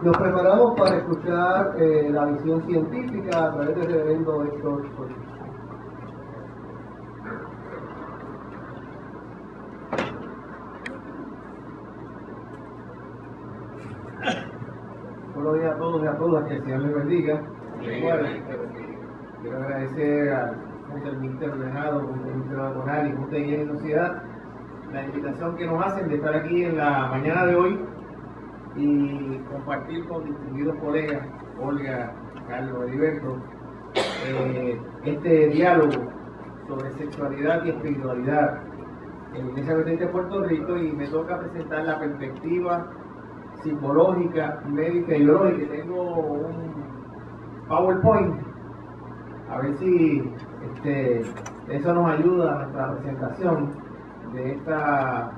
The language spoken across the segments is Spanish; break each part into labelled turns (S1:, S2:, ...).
S1: Nos preparamos para escuchar la visión científica a través del reverendo Héctor Solís. Buenos días a todos y a todas, que el Señor les bendiga. Bueno, quiero agradecer al Ministerio Ordenado, Ministerio Laboral y Junta de Higiene y Sociedad la invitación que nos hacen de estar aquí en la mañana de hoy y compartir con distinguidos colegas, Olga, Carlos, Heriberto, este diálogo sobre sexualidad y espiritualidad en la Iglesia Adventista de Puerto Rico, y me toca presentar la perspectiva psicológica, médica y biológica. Tengo un PowerPoint, a ver si eso nos ayuda a nuestra presentación de esta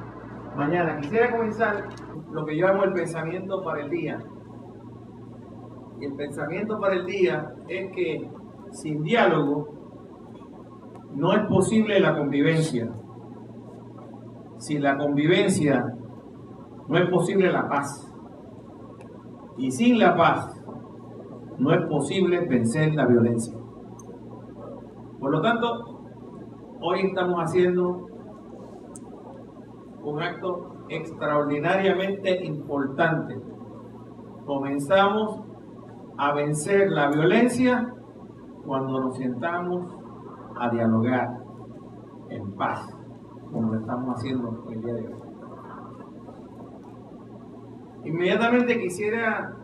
S1: mañana. Quisiera comenzar lo que yo llamo el pensamiento para el día. Y el pensamiento para el día es que sin diálogo no es posible la convivencia. Sin la convivencia no es posible la paz. Y sin la paz no es posible vencer la violencia. Por lo tanto, hoy estamos haciendo un acto extraordinariamente importante. Comenzamos a vencer la violencia cuando nos sentamos a dialogar en paz, como lo estamos haciendo el día de hoy. Inmediatamente quisiera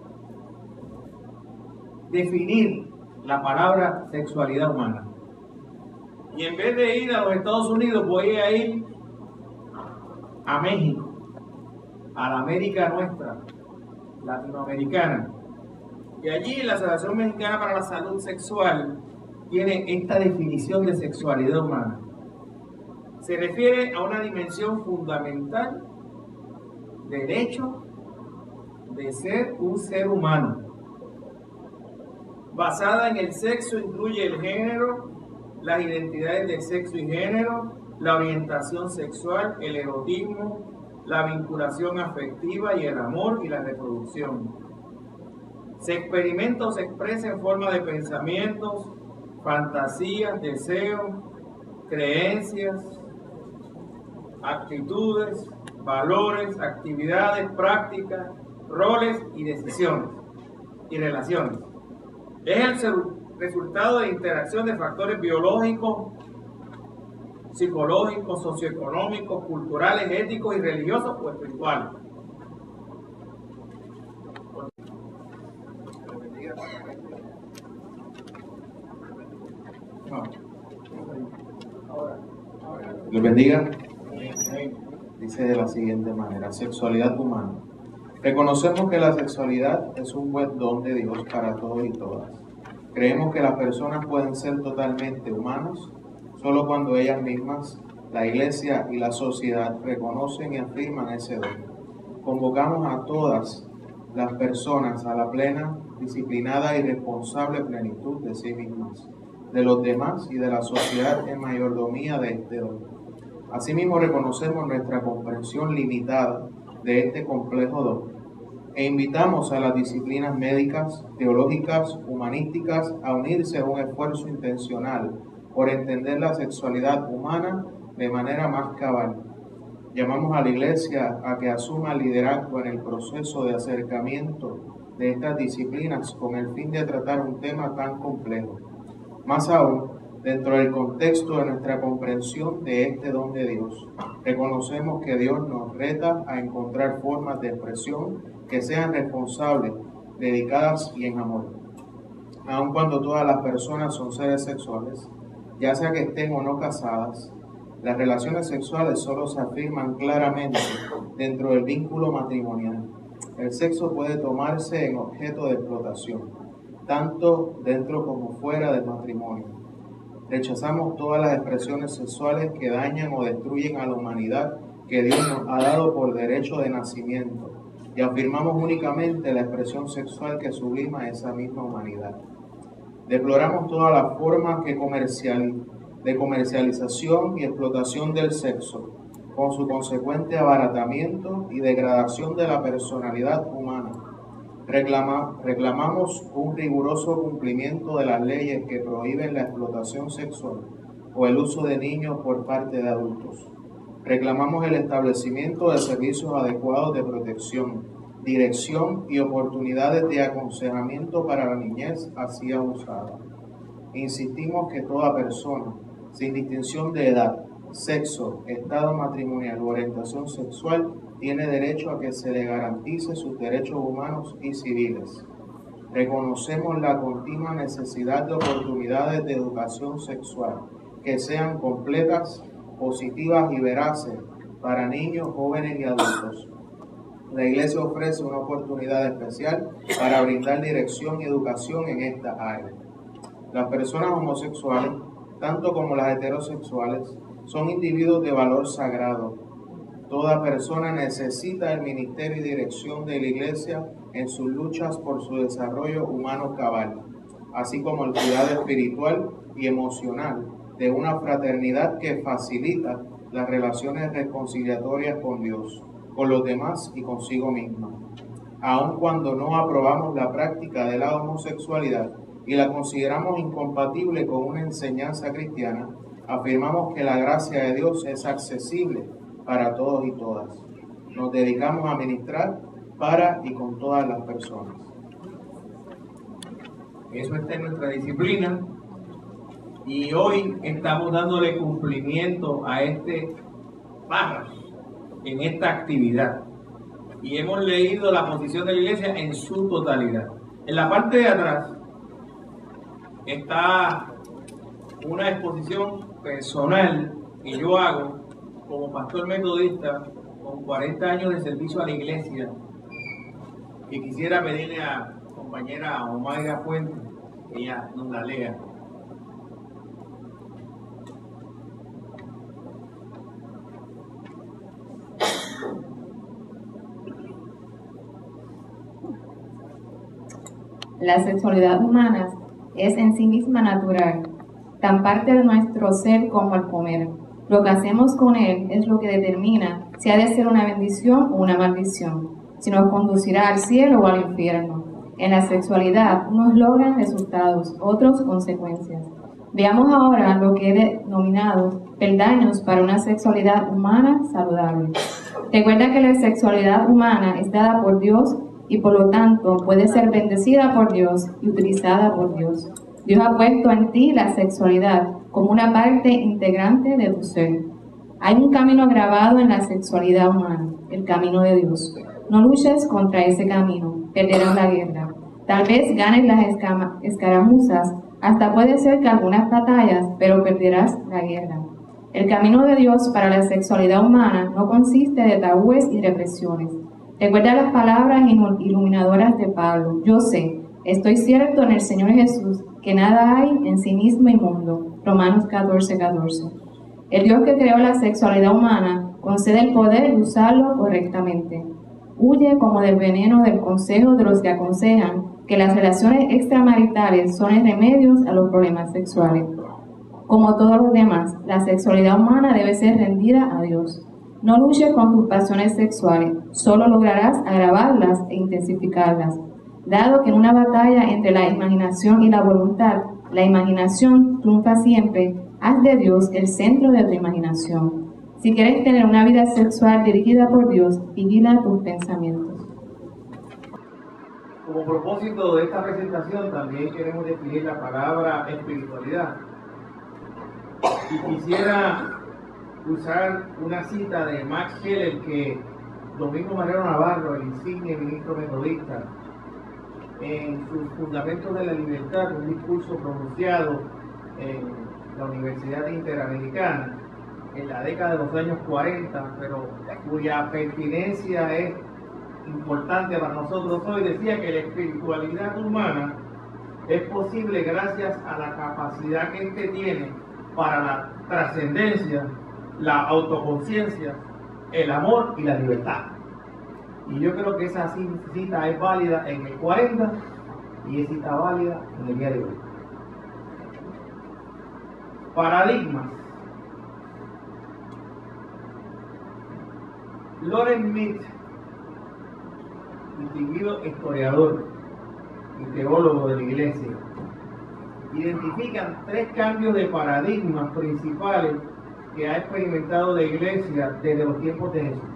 S1: definir la palabra sexualidad humana. Y en vez de ir a los Estados Unidos, voy a ir a México, a la América nuestra, latinoamericana. Y allí la Asociación Mexicana para la Salud Sexual tiene esta definición de sexualidad humana. Se refiere a una dimensión fundamental del hecho de ser un ser humano, basada en el sexo, incluye el género, las identidades de sexo y género, la orientación sexual, el erotismo, la vinculación afectiva y el amor y la reproducción. Se experimenta o se expresa en forma de pensamientos, fantasías, deseos, creencias, actitudes, valores, actividades, prácticas, roles y decisiones y relaciones. Es el resultado de interacción de factores biológicos, psicológicos, socioeconómicos, culturales, éticos y religiosos o espirituales.
S2: Les bendiga. Dice de la siguiente manera: sexualidad humana. Reconocemos que la sexualidad es un buen don de Dios para todos y todas. Creemos que las personas pueden ser totalmente humanos solo cuando ellas mismas, la Iglesia y la sociedad reconocen y afirman ese don. Convocamos a todas las personas a la plena, disciplinada y responsable plenitud de sí mismas, de los demás y de la sociedad en mayordomía de este don. Asimismo, reconocemos nuestra comprensión limitada de este complejo don e invitamos a las disciplinas médicas, teológicas, humanísticas a unirse a un esfuerzo intencional por entender la sexualidad humana de manera más cabal. Llamamos a la Iglesia a que asuma el liderazgo en el proceso de acercamiento de estas disciplinas con el fin de tratar un tema tan complejo. Más aún, dentro del contexto de nuestra comprensión de este don de Dios, reconocemos que Dios nos reta a encontrar formas de expresión que sean responsables, dedicadas y en amor. Aun cuando todas las personas son seres sexuales, ya sea que estén o no casadas, las relaciones sexuales solo se afirman claramente dentro del vínculo matrimonial. El sexo puede tomarse en objeto de explotación, tanto dentro como fuera del matrimonio. Rechazamos todas las expresiones sexuales que dañan o destruyen a la humanidad que Dios nos ha dado por derecho de nacimiento, y afirmamos únicamente la expresión sexual que sublima esa misma humanidad. Deploramos todas las formas de comercialización y explotación del sexo, con su consecuente abaratamiento y degradación de la personalidad humana. Reclamamos un riguroso cumplimiento de las leyes que prohíben la explotación sexual o el uso de niños por parte de adultos. Reclamamos el establecimiento de servicios adecuados de protección, dirección y oportunidades de aconsejamiento para la niñez así abusada. Insistimos que toda persona, sin distinción de edad, sexo, estado matrimonial u orientación sexual, tiene derecho a que se le garantice sus derechos humanos y civiles. Reconocemos la continua necesidad de oportunidades de educación sexual que sean completas, positivas y veraces para niños, jóvenes y adultos. La Iglesia ofrece una oportunidad especial para brindar dirección y educación en esta área. Las personas homosexuales, tanto como las heterosexuales, son individuos de valor sagrado. Toda persona necesita el ministerio y dirección de la Iglesia en sus luchas por su desarrollo humano cabal, así como el cuidado espiritual y emocional de una fraternidad que facilita las relaciones reconciliatorias con Dios, con los demás y consigo misma. Aun cuando no aprobamos la práctica de la homosexualidad y la consideramos incompatible con una enseñanza cristiana, afirmamos que la gracia de Dios es accesible para todos y todas. Nos dedicamos a ministrar para y con todas las personas.
S1: Eso está en nuestra disciplina y hoy estamos dándole cumplimiento a este párrafo en esta actividad. Y hemos leído la posición de la Iglesia en su totalidad. En la parte de atrás está una exposición personal que yo hago como pastor metodista con 40 años de servicio a la Iglesia, y quisiera pedirle a compañera Omaira Fuentes que ella nos la lea.
S3: La sexualidad humana es en sí misma natural, tan parte de nuestro ser como el comer. Lo que hacemos con él es lo que determina si ha de ser una bendición o una maldición, si nos conducirá al cielo o al infierno. En la sexualidad, unos logran resultados, otros consecuencias. Veamos ahora lo que he denominado peldaños para una sexualidad humana saludable. Recuerda que la sexualidad humana es dada por Dios y por lo tanto puede ser bendecida por Dios y utilizada por Dios. Dios ha puesto en ti la sexualidad como una parte integrante de tu ser. Hay un camino grabado en la sexualidad humana, el camino de Dios. No luches contra ese camino, perderás la guerra. Tal vez ganes las escaramuzas, hasta puede ser que algunas batallas, pero perderás la guerra. El camino de Dios para la sexualidad humana no consiste de tabúes y represiones. Recuerda las palabras iluminadoras de Pablo. Yo sé, estoy cierto en el Señor Jesús, que nada hay en sí mismo inmundo. Romanos 14:14. El Dios que creó la sexualidad humana concede el poder de usarlo correctamente. Huye como del veneno del consejo de los que aconsejan que las relaciones extramaritales son el remedio a los problemas sexuales. Como todos los demás, la sexualidad humana debe ser rendida a Dios. No luches con tus pasiones sexuales, solo lograrás agravarlas e intensificarlas. Dado que en una batalla entre la imaginación y la voluntad, la imaginación triunfa siempre, haz de Dios el centro de tu imaginación. Si quieres tener una vida sexual dirigida por Dios, vigila tus pensamientos.
S1: Como propósito de esta presentación, también queremos definir la palabra espiritualidad. Y quisiera usar una cita de Max Scheller que Domingo Marrero Navarro, el insigne ministro metodista, en sus Fundamentos de la Libertad, un discurso pronunciado en la Universidad Interamericana en la década de los años 40, pero cuya pertinencia es importante para nosotros hoy, decía que la espiritualidad humana es posible gracias a la capacidad que éste tiene para la trascendencia, la autoconciencia, el amor y la libertad. Y yo creo que esa cita es válida en el 40 y es cita válida en el día de hoy. Paradigmas. distinguido historiador y teólogo de la Iglesia, identifican 3 cambios de paradigmas principales que ha experimentado la Iglesia desde los tiempos de Jesús.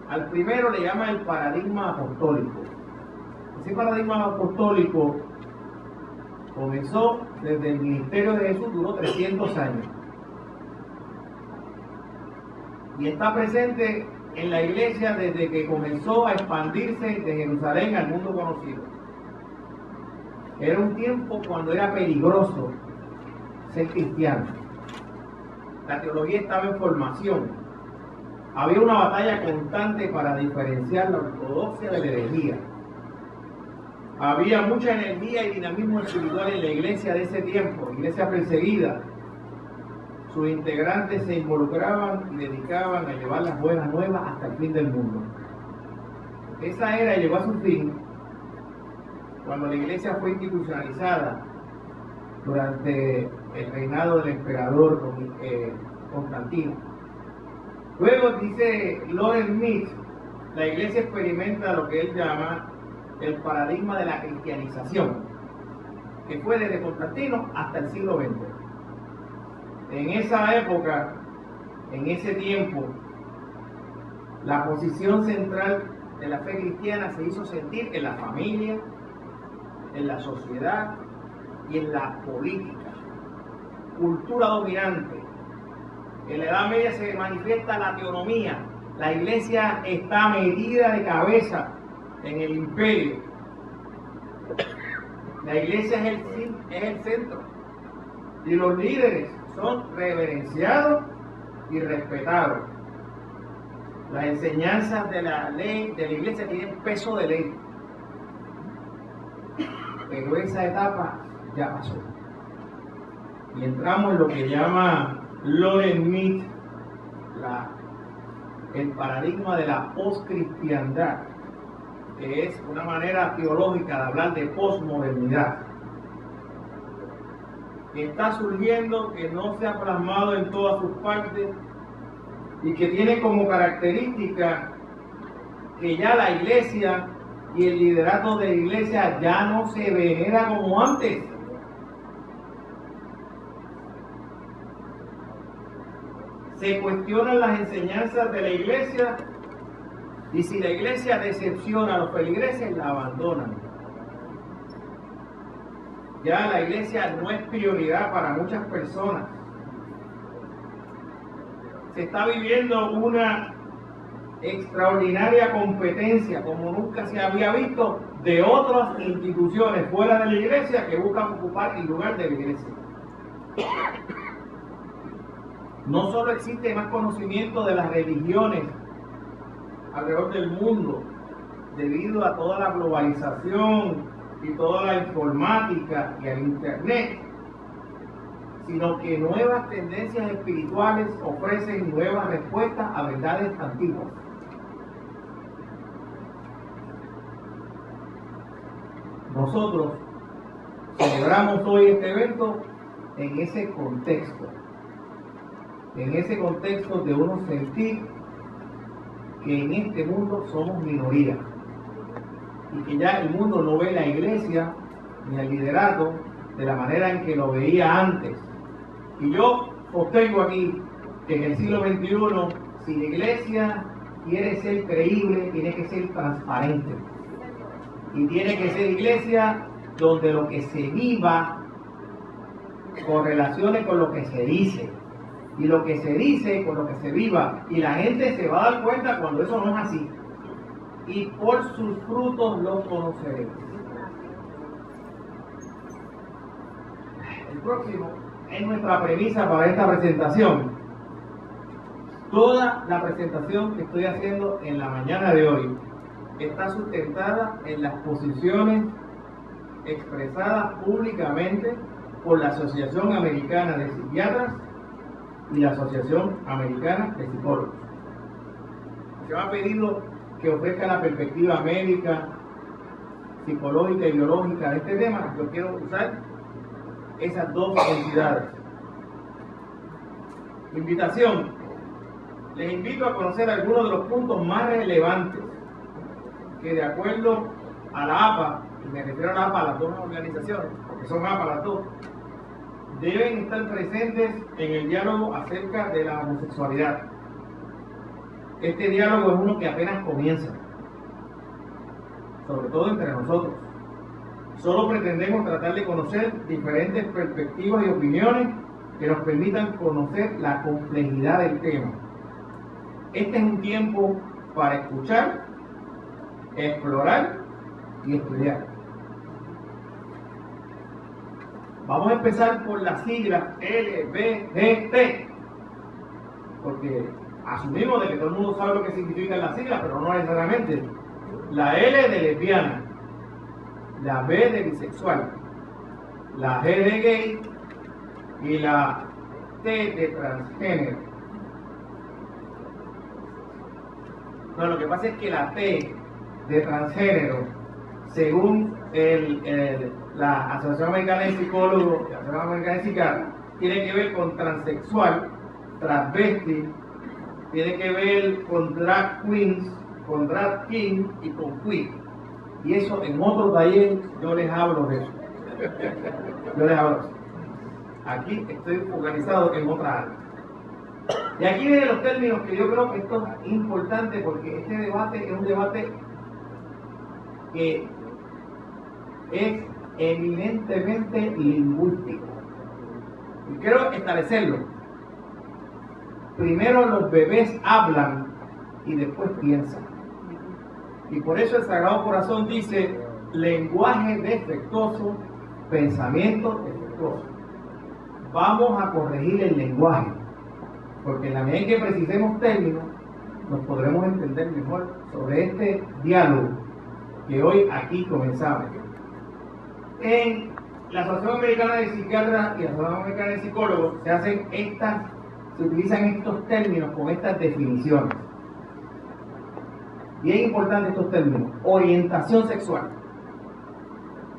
S1: Al primero le llama el paradigma apostólico. Ese paradigma apostólico comenzó desde el ministerio de Jesús, duró 300 años. Y está presente en la Iglesia desde que comenzó a expandirse de Jerusalén al mundo conocido. Era un tiempo cuando era peligroso ser cristiano. La teología estaba en formación. Había una batalla constante para diferenciar la ortodoxia de la herejía. Había mucha energía y dinamismo espiritual en la iglesia de ese tiempo, iglesia perseguida. Sus integrantes se involucraban y dedicaban a llevar las buenas nuevas hasta el fin del mundo. Esa era llegó a su fin cuando la iglesia fue institucionalizada durante el reinado del emperador Constantino. Luego, dice Loren Smith, la iglesia experimenta lo que él llama el paradigma de la cristianización, que fue desde Constantino hasta el siglo XX. En esa época, en ese tiempo, la posición central de la fe cristiana se hizo sentir en la familia, en la sociedad y en la política. Cultura dominante. En la Edad Media se manifiesta la teonomía. La iglesia está metida de cabeza en el imperio. La iglesia es el centro. Y los líderes son reverenciados y respetados. Las enseñanzas de la ley, de la iglesia, tienen peso de ley. Pero esa etapa ya pasó. Y entramos en lo que llama Loren Smith el paradigma de la poscristiandad, que es una manera teológica de hablar de posmodernidad, que está surgiendo, que no se ha plasmado en todas sus partes y que tiene como característica que ya la iglesia y el liderato de la iglesia ya no se venera como antes. Se cuestionan las enseñanzas de la iglesia y si la iglesia decepciona a los feligreses, la abandonan. Ya la iglesia no es prioridad para muchas personas. Se está viviendo una extraordinaria competencia como nunca se había visto de otras instituciones fuera de la iglesia que buscan ocupar el lugar de la iglesia. No solo existe más conocimiento de las religiones alrededor del mundo debido a toda la globalización y toda la informática y al internet, sino que nuevas tendencias espirituales ofrecen nuevas respuestas a verdades antiguas. Nosotros celebramos hoy este evento en ese contexto de uno sentir que en este mundo somos minoría y que ya el mundo no ve la iglesia ni el liderato de la manera en que lo veía antes. Y yo sostengo aquí que en el siglo XXI, si la iglesia quiere ser creíble, tiene que ser transparente y tiene que ser iglesia donde lo que se viva correlacione con lo que se dice y lo que se dice con lo que se viva, y la gente se va a dar cuenta cuando eso no es así, y por sus frutos los conoceréis. El próximo es nuestra premisa para esta presentación. Toda la presentación que estoy haciendo en la mañana de hoy está sustentada en las posiciones expresadas públicamente por la Asociación Americana de Psiquiatras y la Asociación Americana de Psicólogos. Se me ha pedido que ofrezca la perspectiva médica, psicológica y biológica de este tema. Yo quiero usar esas dos entidades. Invitación. les invito a conocer algunos de los puntos más relevantes que, de acuerdo a la APA, y me refiero a la APA, a las dos organizaciones, porque son APA las dos, deben estar presentes en el diálogo acerca de la homosexualidad. Este diálogo es uno que apenas comienza, sobre todo entre nosotros. Solo pretendemos tratar de conocer diferentes perspectivas y opiniones que nos permitan conocer la complejidad del tema. Este es un tiempo para escuchar, explorar y estudiar. Vamos a empezar por las siglas LGBT, porque asumimos de que todo el mundo sabe lo que significan las siglas, pero no necesariamente. La L de lesbiana, la B de bisexual, la G de gay y la T de transgénero. No, lo que pasa es que la T de transgénero, según la Asociación Americana de Psicólogos, la Asociación Americana de Psiquiatras, tiene que ver con transexual, transvesti, tiene que ver con drag queens, con drag king y con queer. Y eso en otro taller yo les hablo de eso. Yo les hablo de eso. Aquí estoy focalizado en otra área. Y aquí vienen los términos que yo creo que esto es importante, porque este debate es un debate que es eminentemente lingüístico. Y quiero establecerlo. Primero los bebés hablan y después piensan. Y por eso el Sagrado Corazón dice lenguaje defectuoso, pensamiento defectuoso. Vamos a corregir el lenguaje, porque en la medida en que precisemos términos, nos podremos entender mejor sobre este diálogo que hoy aquí comenzamos. En la Asociación Americana de Psiquiatras y la Asociación Americana de Psicólogos se utilizan estos términos con estas definiciones. Bien importante estos términos. Orientación sexual.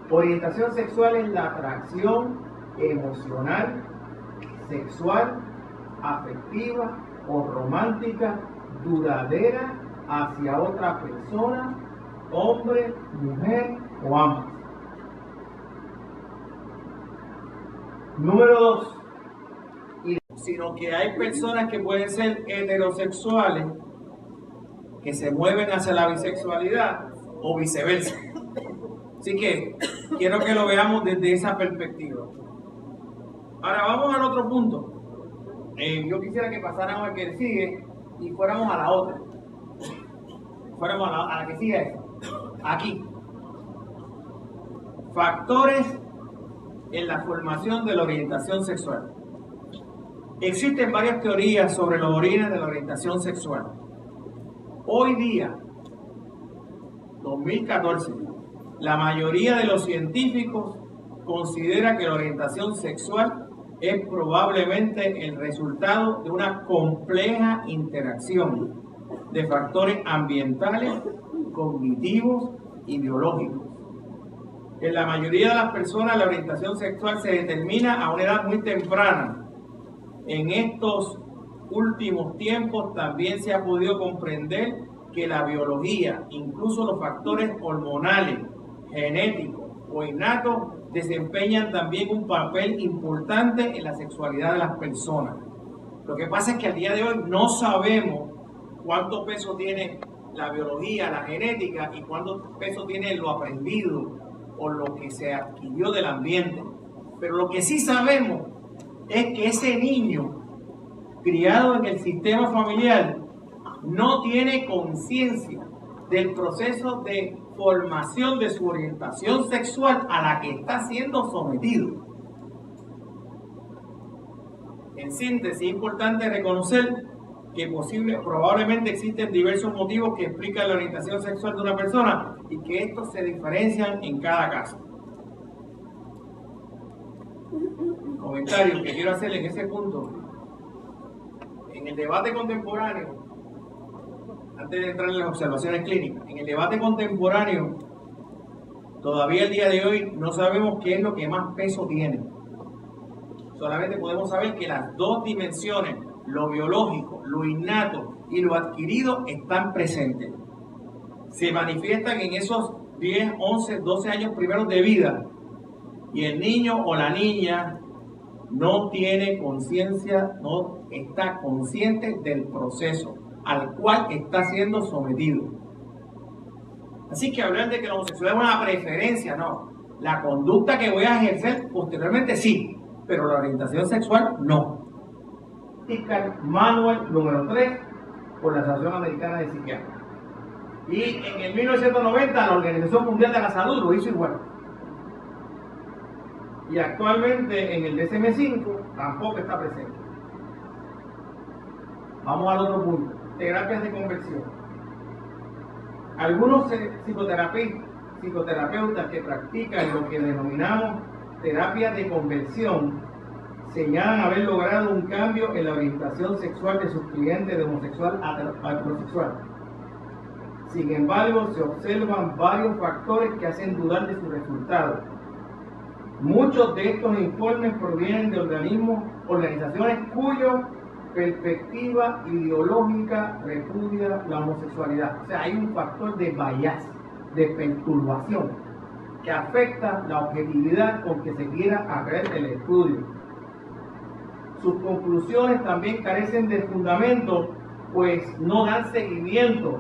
S1: Orientación sexual es la atracción emocional, sexual, afectiva o romántica duradera hacia otra persona, hombre, mujer o ambos. Número 2. Sino que hay personas que pueden ser heterosexuales que se mueven hacia la bisexualidad o viceversa. Así que quiero que lo veamos desde esa perspectiva. Ahora vamos al otro punto. Yo quisiera que pasáramos al que sigue y fuéramos a la otra. Fuéramos a la que sigue esta. Aquí. Factores en la formación de la orientación sexual. Existen varias teorías sobre los orígenes de la orientación sexual. Hoy día, 2014, la mayoría de los científicos considera que la orientación sexual es probablemente el resultado de una compleja interacción de factores ambientales, cognitivos y biológicos. En la mayoría de las personas la orientación sexual se determina a una edad muy temprana. En estos últimos tiempos también se ha podido comprender que la biología, incluso los factores hormonales, genéticos o innatos, desempeñan también un papel importante en la sexualidad de las personas. Lo que pasa es que al día de hoy no sabemos cuánto peso tiene la biología, la genética, y cuánto peso tiene lo aprendido o lo que se adquirió del ambiente. Pero lo que sí sabemos es que ese niño criado en el sistema familiar no tiene conciencia del proceso de formación de su orientación sexual a la que está siendo sometido. En síntesis, es importante reconocer que probablemente existen diversos motivos que explican la orientación sexual de una persona y que estos se diferencian en cada caso. Comentario que quiero hacer en ese punto. En el debate contemporáneo, antes de entrar en las observaciones clínicas, en el debate contemporáneo, todavía el día de hoy no sabemos qué es lo que más peso tiene. Solamente podemos saber que las dos dimensiones lo biológico, lo innato y lo adquirido están presentes. Se manifiestan en esos 10, 11, 12 años primeros de vida y el niño o la niña no tiene conciencia, no está consciente del proceso al cual está siendo sometido. Así que hablar de que la homosexualidad es una preferencia, no. La conducta que voy a ejercer posteriormente sí, pero la orientación sexual no. Manual número 3 por la Asociación Americana de Psiquiatría. Y en el 1990 la Organización Mundial de la Salud lo hizo igual. Y actualmente en el DSM-5 tampoco está presente. Vamos al otro punto, terapias de conversión. Algunos psicoterapeutas que practican lo que denominamos terapias de conversión señalan haber logrado un cambio en la orientación sexual de sus clientes de homosexual a heterosexual. Sin embargo, se observan varios factores que hacen dudar de sus resultados. Muchos de estos informes provienen de organizaciones cuya perspectiva ideológica repudia la homosexualidad. O sea, hay un factor de bias, de perturbación, que afecta la objetividad con que se quiera hacer el estudio. Sus conclusiones también carecen de fundamento, pues no dan seguimiento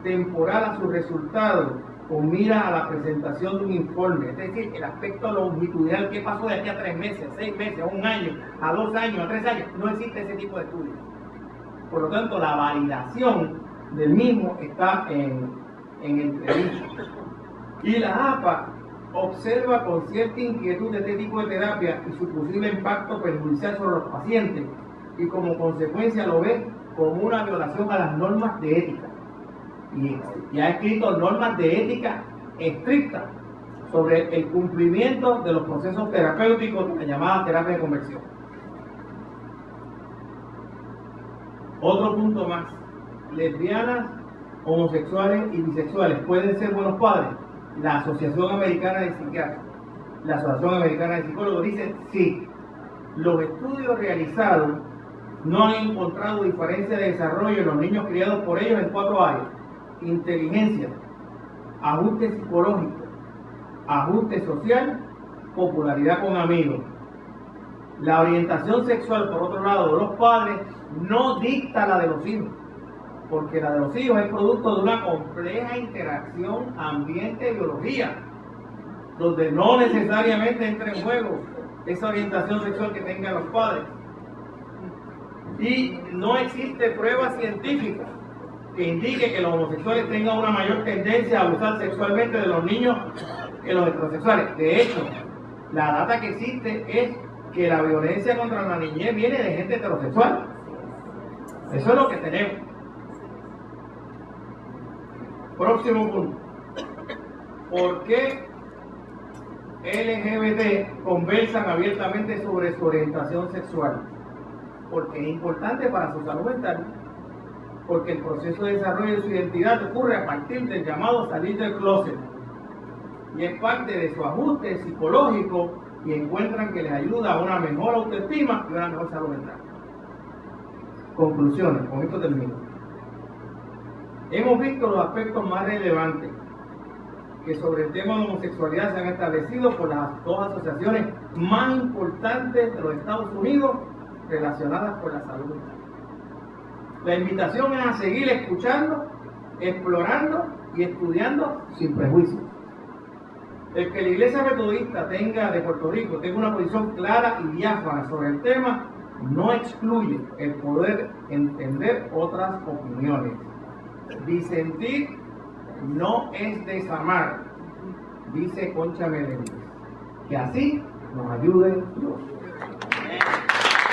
S1: temporal a sus resultados con mira a la presentación de un informe, es decir, el aspecto longitudinal, qué pasó de aquí a 3 meses, 6 meses, a 1 año, a 2 años, a 3 años, no existe ese tipo de estudios. Por lo tanto, la validación del mismo está en entredicho. Y la APA observa con cierta inquietud de este tipo de terapia y su posible impacto perjudicial sobre los pacientes, y como consecuencia lo ve como una violación a las normas de ética. Y ha escrito normas de ética estrictas sobre el cumplimiento de los procesos terapéuticos de la llamada terapia de conversión. Otro punto más: lesbianas, homosexuales y bisexuales pueden ser buenos padres. La Asociación Americana de Psiquiatría, la Asociación Americana de Psicólogos dice sí. Los estudios realizados no han encontrado diferencia de desarrollo en los niños criados por ellos en 4 áreas: inteligencia, ajuste psicológico, ajuste social, popularidad con amigos. La orientación sexual, por otro lado, de los padres no dicta la de los hijos, porque la de los hijos es producto de una compleja interacción ambiente-biología, donde no necesariamente entra en juego esa orientación sexual que tengan los padres. Y no existe prueba científica que indique que los homosexuales tengan una mayor tendencia a abusar sexualmente de los niños que los heterosexuales. De hecho, la data que existe es que la violencia contra la niñez viene de gente heterosexual. Eso es lo que tenemos. Próximo punto. ¿Por qué LGBT conversan abiertamente sobre su orientación sexual? Porque es importante para su salud mental. Porque el proceso de desarrollo de su identidad ocurre a partir del llamado salir del closet. Y es parte de su ajuste psicológico, y encuentran que les ayuda a una mejor autoestima y una mejor salud mental. Conclusiones, con esto termino. Hemos visto los aspectos más relevantes que sobre el tema de homosexualidad se han establecido por las 2 asociaciones más importantes de los Estados Unidos relacionadas con la salud mental. La invitación es a seguir escuchando, explorando y estudiando sin prejuicios. El que la Iglesia Metodista de Puerto Rico tenga una posición clara y diáfana sobre el tema no excluye el poder entender otras opiniones. Disentir no es desamar, dice Concha Meléndez. Que así nos ayude Dios.